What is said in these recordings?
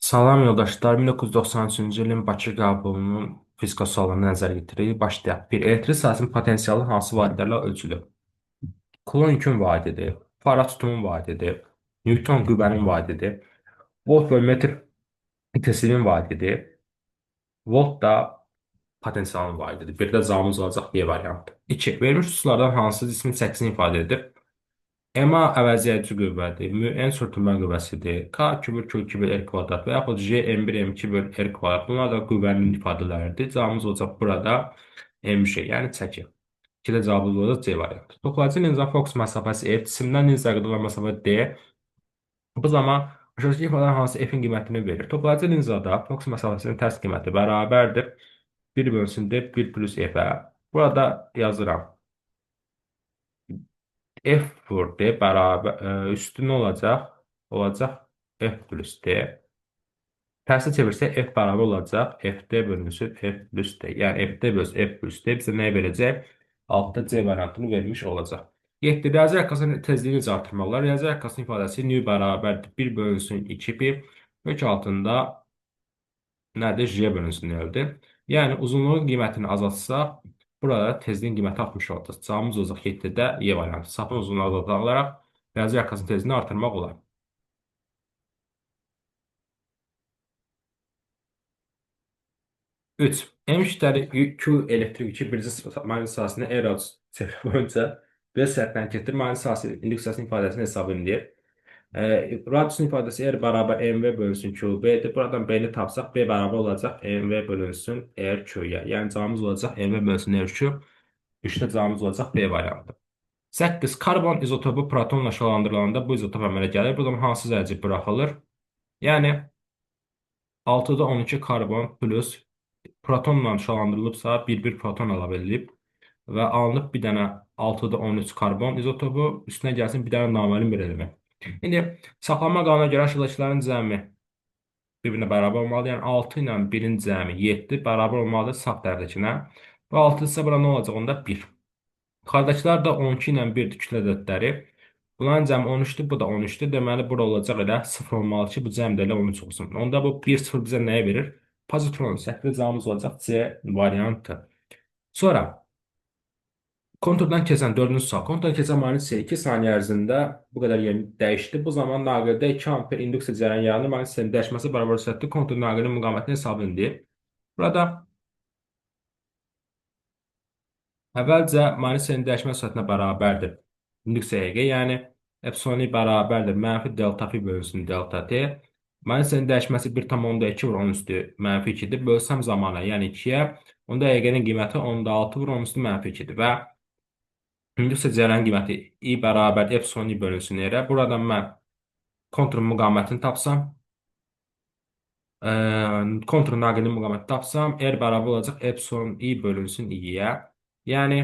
Salam yoldaşlar, 1993-cü ilin Bakı qəbulunun fizika suallarına nəzər yetiririk. Başlayaq. Bir elektrik sahəsinin potensialı hansı vahidlərlə ölçülür? Kulon yükün vahidi, Farad tutumun vahidi, Newton qüvvənin vahidi, volt bölü metr tesirin vahidi, volt da potensialın vahididir. Bir də cavabımız olacaq D variantı. 2. Verilmiş üsullardan hansı cismin çəkisini ifadə edir? EMA əvəzedici qüvvədir, müəyyən sürtünmə qüvvəsidir, K kübür kül kübür R kvadrat və yaxud J M1 M2 bölü R kvadrat. Bunlar da qüvvənin ifadələridir. Cavabımız olacaq burada M1, yəni çəki. İkidə cavabımız olacaq C variantı. Toplayıcı linza fokus məsafəsi F, cisimdən linza qədər məsafə D. Bu zaman aşağıdakı ifadə hansı F-in qiymətini verir? Toplayıcı linzada fokus məsafəsinin tərs qiyməti bərabərdir. 1 bölünsün D, 1 plus F-ə. Burada yazıram. F vur D bərabər üstü nə olacaq? Olacaq F plus D. Tərsi çevirsək F bərabər olacaq FD bölünsün F plus D. Yəni FD bölünsün F plus D bizə nəyə verəcək? Altda C variantını vermiş olacaq. 7. Riyazi əkkasının tezliyini necə artırmaq olar? Riyazi əkkasının ifadəsi nü bərabərdir 1 bölünsün 2 pi kök altında nədir? J bölünsün L-dir. Yəni uzunluğun qiymətini azaltsaq burada tezliyin qiyməti 60 olacaq. Cavabımız olacaq 7-də E variantı. Sapın uzunluğu azaldaraq riyazi əkkasının tezliyini artırmaq olar. 3. M işləri Q elektrik yükü birinci mane sahəsində E radius boyunca bir sərtdən keçir. Mane sahəsi induksiyasının ifadəsini hesab edilir. Radiusun ifadəsi R bərabər MV bölünsün QB-dir. Buradan B-ni tapsaq B bərabər olacaq MV bölünsün RQ-yə. Yəni cavabımız olacaq MV bölünsün RQ. 3-də cavabımız olacaq B variantı. 8. Karbon izotopu protonla şalandırılanda bu izotop əmələ gəlir. Buradan hansı zərci buraxılır? Yəni 6-da 12 karbon plus protonla şalandırılıbsa bir proton əlavə edilib və alınıb bir dənə 6-da 13 karbon izotopu üstünə gəlsin bir dənə naməlum bir element. İndi saxlanma qanuna görə aşağıdakıların cəmi bir-birinə bərabər olmalıdır. Yəni 6 ilə 1-in cəmi 7 bərabər olmalıdır sağ tərəfdəkinə. Və 6 isə bura nə olacaq? Onda 1. Yuxarıdakılar da 12 ilə 1-dir kütlə ədədləri. Bunların cəmi 13-dür, bu da 13-dür. Deməli, bura olacaq elə 0 olmalı ki, bu cəm də elə 13 olsun. Onda bu 1-0 bizə nəyə verir? Pozitron. Səhvli cavabımız olacaq C variantı. Sonra konturdan keçən 4-cü sual. Konturdan keçən magnit 2 saniyə ərzində bu qədər yeni dəyişdi. Bu zaman naqildə 2 amper induksiya cərəyanı yaranır. Magnit dəyişməsi bərabər sürətli kontur naqilin müqavimətini hesab edilir. Burada əvvəlcə magnit dəyişmə sürətinə bərabərdir. İnduksiya EG, yəni epsiloni bərabərdir. Mənfi delta fi bölünsün delta T. Magnit dəyişməsi 1,2 vur 10 üstü mənfi 2-dir. Bölsəm zamana, yəni 2-yə. Onda EG-nin qiyməti 10,6 vur 10 üstü mənfi 2-dir. Və induksiya cərəyanı qiyməti I bərabər epsilon I bölünsün yerə. Buradan mən konturun müqavimətini tapsam, konturun naqilin müqavimətini tapsam, R bərabər olacaq epsilon I bölünsün I-yə. Yəni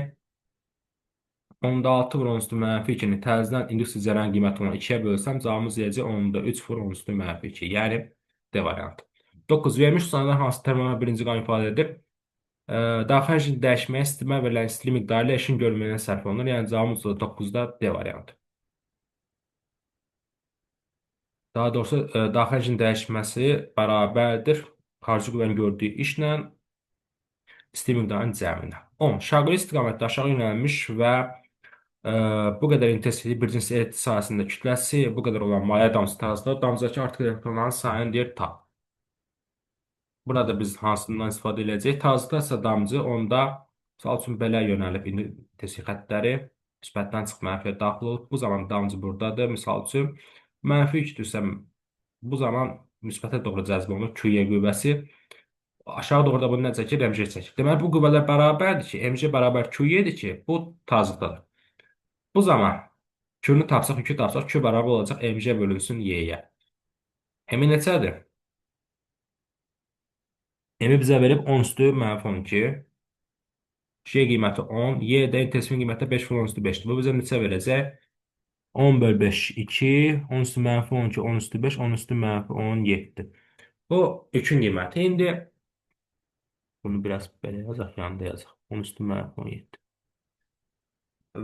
10,6 vur 10 üstü mənfi 2-ni təzədən induksiya cərəyanı qiyməti olan 2-yə bölsəm, cavabımız deyəcək 10,3 vur 10 üstü mənfi 2. Yəni D variantı. 9. Vermiş sonradan hansı termometr birinci qanun ifadə edir? Daxil enerjini dəyişməyə istimə verilən istilik miqdarı ilə işin görülməyinə sərf olunur. Yəni cavabımız da 9-da D variantı. Daha doğrusu daxil enerjinin dəyişməsi bərabərdir xarici qüvvənin gördüyü işlə istilik miqdarının cəminə. 10. Şaquli istiqamətdə aşağı yönəlmiş və bu qədər intensivliyi bir cins elektrik sahəsində kütləsi bu qədər olan maya damcısı tarzında damcıdakı artıq elektronların sayını deyir tap. Burada biz hansından istifadə edəcəyik? Tarzda isə damcı onda misal üçün belə yönəlib indi intensivlik xəttləri müsbətdən çıxıb mənfiyə daxil olub. Bu zaman damcı buradadır. Misal üçün mənfi 2-dirsə bu zaman müsbətə doğru cəzb olunur QY qüvvəsi. Aşağı doğru da bunu nə çəkir? MJ çəkir. Deməli bu qüvvələr bərabərdir ki, MJ bərabər QY-dir ki, bu tarzlıqdadır. Bu zaman Q-nu tapsaq, Q tapsaq, Q bərabər olacaq MJ bölünsün Y-yə. M neçədir? M-i bizə verib 10 üstü mənfi 12. J qiyməti 10. Y-də intensivin qiyməti 5 vur 10 üstü 5-dir. Bu bizə neçə verəcək? 10 bölü 5, 2. 10 üstü mənfi 12, 10 üstü 5, 10 üstü mənfi 17. Bu 3-ün qiyməti. İndi bunu biraz belə yazaq, yanında yazaq. 10 üstü mənfi 17.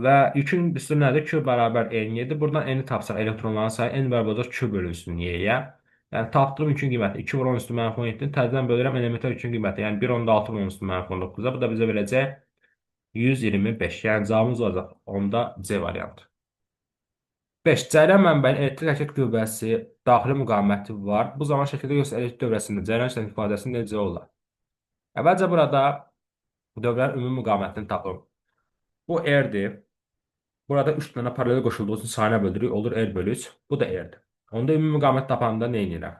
Və yükün üstü nədir? Q bərabər N7. Buradan N-i tapsaq elektronların sayı N bərabər olacaq Q bölünsün Y-yə. Yəni tapdığım üçün qiyməti 2 vur 10 üstü mənfi 17-nin təzədən bölürəm elementar üçün qiyməti. Yəni 1 onda 6 vur 10 üstü mənfi 19-a. Bu da bizə verəcək 125. Yəni cavabımız olacaq onda C variantı. 5. Cəryan mənbəyin elektrik hərəkət qüvvəsi daxili müqaviməti var. Bu zaman şəkildə göstərilir elektrik dövrəsində cəryan işlək ifadəsi necə olar? Əvvəlcə burada dövrənin ümumi müqavimətini tapım. Bu R-dir. Burada 3 dənə paralel qoşulduğu üçün sayına böldürük. Olur R bölü 3. Bu da R-dir. Onda ümumi müqavimət tapanda nə edirəm?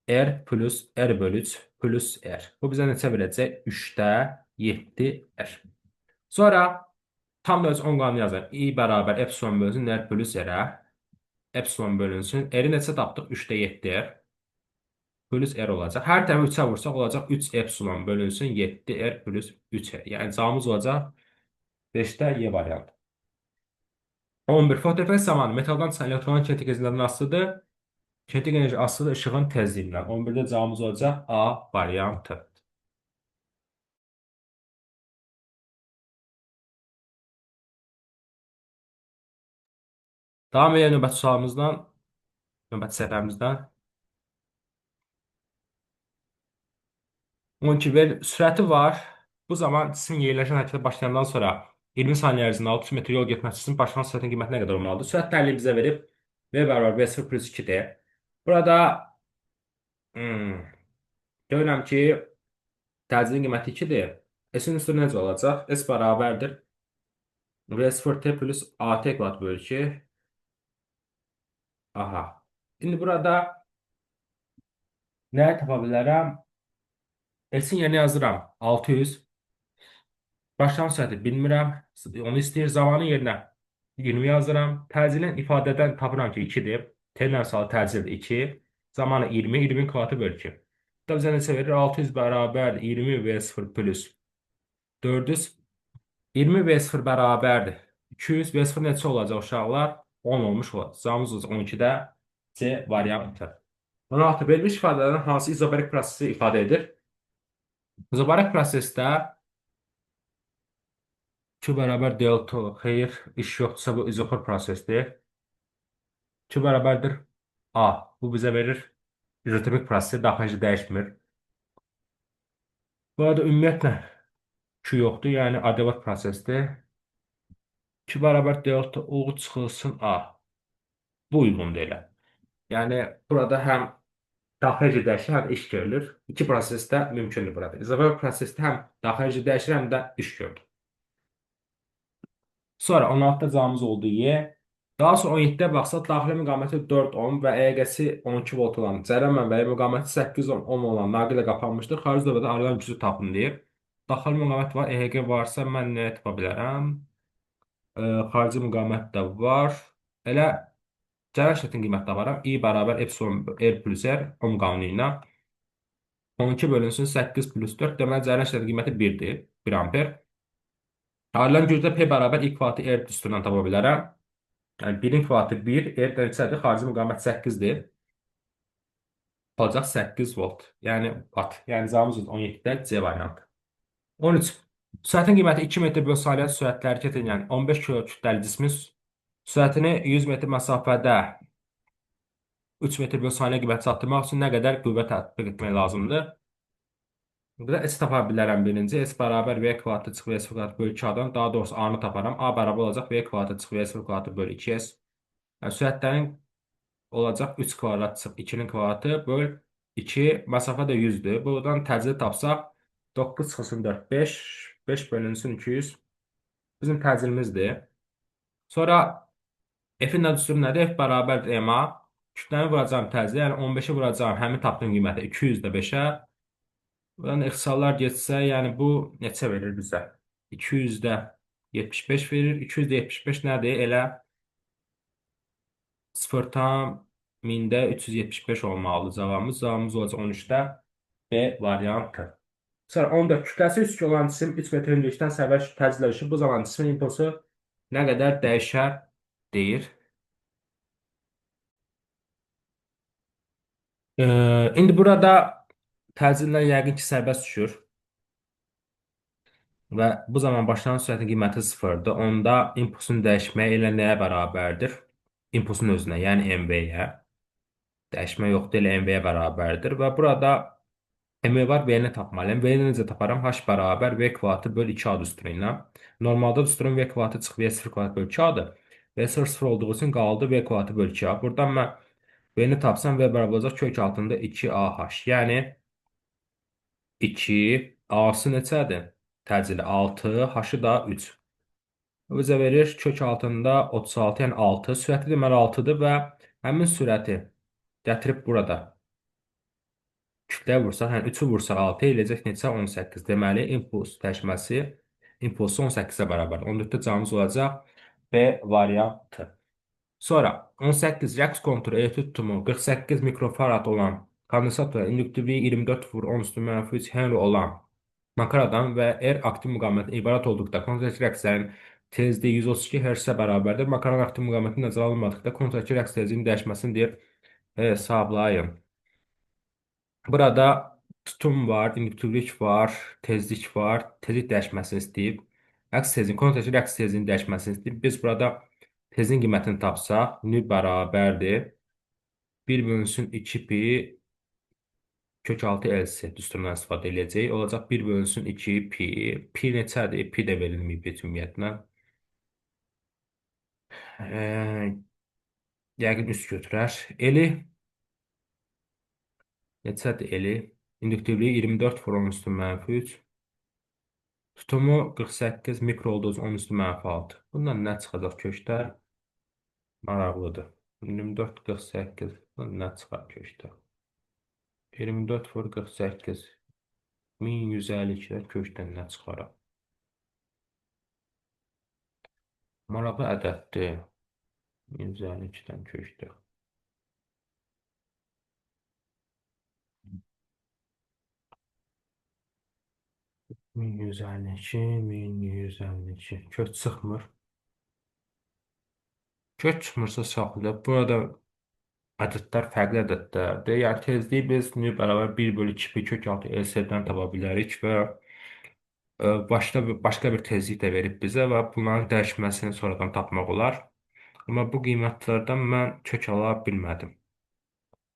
R plus R bölü 3 plus R. Bu bizə neçə verəcək? 3-də 7 R. Sonra tam da öz 10 qanunu yazın. I bərabər epsilon bölünsün R plus R-ə. Epsilon bölünsün. R-i neçə tapdıq? 3-də 7 R. Plus R olacaq. Hər tərəfi 3-ə vursaq olacaq 3 epsilon bölünsün 7 R plus 3 R. Yəni cavabımız olacaq 5-də Y variantı. 11. Fotosintez zamanı metaldan çıxan elektronun kinetik enerjisindən asılıdır. Kinetik enerji asılı ışığın tezliyindən. 11-də cavabımız olacaq A variantı. Davam edən növbəti sualımızdan, növbəti səhifəmizdən. 12 sürəti var. Bu zaman cisim yerləşən hərəkətə başlayandan sonra 20 saniyə ərzində 600 metr yol getməsi üçün başlanan sürətin qiyməti nə qədər olmalıdır? Sürət təlimi bizə verib V bərabər V0 plus 2-dir. Burada görürəm ki, təcilin qiyməti 2-dir. S-in üstü necə olacaq? S bərabərdir. V0T plus AT kvadrat bölü 2. Aha. İndi burada nəyi tapa bilərəm? S-in yerinə yazıram. 600. Başlanğıc sürəti bilmirəm. Onu istəyir. Zamanın yerinə 20 yazıram. Təcilin ifadədən tapıram ki 2-dir. T-lə salı təcildir 2. Zamanı 20. 20 kvadratı bölü 2. Bu da bizə neçə verir? 600 bərabər 20 V0 plus 400. 20 V0 bərabərdir. 200 V0 neçə olacaq uşaqlar? 10 olmuş olacaq. Cavabımız olacaq 12-də C variantı. 16. Verilmiş ifadələrin hansı izobarik prosesi ifadə edir? İzobarik prosesdə Q bərabər delta, xeyr, iş yoxdursa bu izoxor prosesdir. Q bərabərdir A. Bu bizə verir izotropik prosesi, daxilici dəyişmir. Bu arada ümumiyyətlə Q yoxdur, yəni adiabat prosesdir. Q bərabər delta U çıxılsın A. Bu uyğundur elə. Yəni burada həm daxilici dəyişir, həm iş görülür. İki prosesdə mümkündür burada. İzoxor prosesdə həm daxilici dəyişir, həm də iş görülür. Sonra 16-da cavabımız oldu Y. Daha sonra 17-də baxsaq, daxili müqaviməti 4 ohm və EEG-si 12 volt olan cəryan mənbəyi müqaviməti 8 ohm olan naqilə qapanmışdır. Xarici dövrədə ayrılan gücü tapın deyir. Daxili müqavimət var, EEG varsa mən nə tapa bilərəm? Xarici müqavimət də var. Elə cəryan şərtinin qiymətini taparam. I bərabər epsilon R plus R ohm qanunu ilə 12 bölünsün 8 plus 4. Deməli, cəryan şərtinin qiyməti 1-dir. 1 amper. Ayrılan gücdə P bərabər I kvadratı R üstündən tapa bilərəm. Yəni 1-in kvadratı 1, R neçədir? Xarici müqavimət 8-dir. Olacaq 8 volt. Yəni watt. Yəni cavabımız 17-də C variantı. 13. Sürətin qiyməti 2 metr bölü saniyə sürətlə hərəkət edən 15 kilo kütləli cismin sürətini 100 metr məsafədə 3 metr bölü saniyə qiyməti çatdırmaq üçün nə qədər qüvvə tətbiq etmək lazımdır? Burada S tapa bilərəm birinci. S bərabər V kvadratı çıx V sıfır kvadratı bölü 2-dan. Daha doğrusu A-nı taparam. A bərabər olacaq V kvadratı çıx V sıfır kvadratı bölü 2S. Yəni sürətlərin olacaq 3 kvadrat çıx 2-nin kvadratı böl 2. Məsafə də 100-dür. Buradan təcili tapsaq 9 çıxılsın 4, 5. 5 bölünsün 200. Bizim təcilmizdir. Sonra F-in də düsturu nədir? F bərabərdir MA. Kütləni vuracağım təcili. Yəni 15-i vuracağım həmin tapdığım qiyməti 200 də 5-ə. Buradan ixtisallar geçsə, yəni bu neçə verir bizə? 200-də 75 verir. 200-də 75 nədir? Elə 0,1000-də 375 olmalıdır cavabımız. Cavabımız olacaq 13-də B variantı. Sonra 14. Kütləsi 3 olan cisim 3 metr hündürlükdən sərbəst təcillə düşür. Bu zaman cismin impulsu nə qədər dəyişər deyir. İndi burada təcillər yəqin ki, sərbəst düşür. Və bu zaman başlanğıc sürətin qiyməti 0-dır. Onda impulsun dəyişməyi elə nəyə bərabərdir? İmpulsun özünə, yəni MV-yə. Dəyişmə yoxdur, elə MV-yə bərabərdir və burada MV var, V-ni tapmalıyım. V-ni necə taparam? H bərabər V kvadratı böl 2 adı üstünə. Normalda üstünün V kvadratı çıx V0 kvadrat böl 2 adı. V0 0 olduğu üçün qaldı V kvadratı böl 2A. Buradan mən V-ni tapsam V bərabər olacaq kök altında 2AH. Yəni 2 A-sı neçədir? Təcili 6, H-ı da 3. Bu bizə verir kök altında 36, yəni 6. Sürəti deməli 6-dır və həmin sürəti gətirib burada kütləyə vursaq, yəni 3-ü vursaq 6 eləyəcək neçə? 18. Deməli, impuls dəyişməsi impulsu 18-ə bərabər. 14-də cavabımız olacaq B variantı. Sonra 18 rəqs konturu elektrik tutumu 48 mikrofarad olan kondensatora induktivliyi 24 vur 10 üstü mənfi 3 Henry olan makaradan və R aktiv müqavimətindən ibarət olduqda kontraki rəqslərin tezliyi 132 Hz-ə bərabərdir. Makaron aktiv müqaviməti nəzərə alınmadıqda kontraki rəqs tezliyinin dəyişməsini deyir hesablayın. Burada tutum var, induktivlik var, tezlik var, tezlik dəyişməsini istəyib. Rəqs tezliyi, kontraki rəqs tezliyinin dəyişməsini istəyib. Biz burada tezin qiymətini tapsaq, nü bərabərdir. 1 bölünsün 2 pi kök 6 LC düsturundan istifadə edəcək. Olacaq 1 bölünsün 2 pi. Pi neçədir? Pi də verilməyib heç ümumiyyətlə. Yəqin üst götürər. Eli neçədir eli? İnduktivliyi 24 vur 10 üstü mənfi 3. Tutumu 48 mikro olduğu üçün 10 üstü mənfi 6. Bundan nə çıxacaq köşdə? Maraqlıdır. 24 48. Bundan nə çıxar köşdə? 24 vur 48. 1152-dən köşdən nə çıxaraq? Maraqlı ədəddir. 1152-dən köşdə. 1152, 1152. Kök çıxmır. Kök çıxmırsa saxlayaq. Burada ədədlər fərqli ədədlərdir. Yəni tezliyi biz nü bərabər 1 bölü 2 pi kök 6 LC-dən tapa bilərik və başqa bir tezlik də verib bizə və bunların dəyişməsini sonradan tapmaq olar. Amma bu qiymətlərdən mən kök ala bilmədim.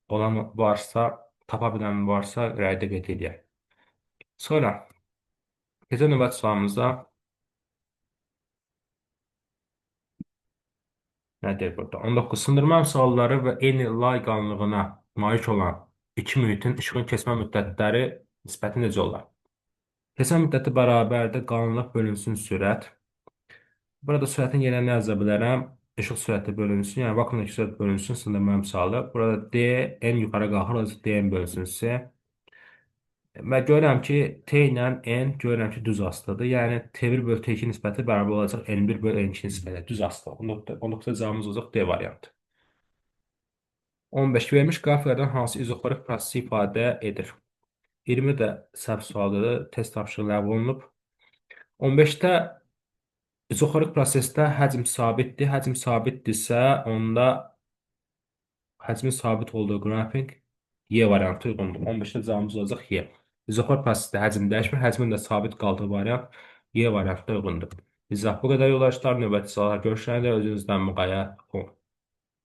Olan varsa, tapa bilən varsa rəydə qeyd edək. Sonra keçən növbət sualımızda nədir burada? 19 sındırma əmsalları və eyni lay qanunluğuna malik olan iki mühitin işığın keçmə müddətləri nisbəti necə olar? Keçmə müddəti bərabərdir qanunluq bölünsün sürət. Burada sürətin yerinə nə yaza bilərəm? İşıq sürəti bölünsün, yəni vakuumdakı sürət bölünsün sındırma əmsalı. Burada D en yuxarı qalxır, olacaq D bölünsün C. Və görürəm ki, T ilə N görürəm ki, düz asılıdır. Yəni T1 bölü T2 nisbəti bərabər olacaq N1 bölü N2 nisbəti. Düz asılı. 19-da cavabımız olacaq D variantı. 15 vermiş qrafiklərdən hansı izoxorik prosesi ifadə edir? 20 də səhv sualıdır. Test tapşırığı ləğv olunub. 15-də izoxorik prosesdə həcm sabitdir. Həcm sabitdirsə, onda həcmin sabit olduğu qrafik Y variantı uyğundur. 15-də cavabımız olacaq Y. İzoxor prosesdə həcm dəyişmir, həcmin də sabit qaldığı variant Y variantına uyğundur. İzah bu qədər yoldaşlar, növbəti suallar görüşənə də özünüzdən müğayət olun.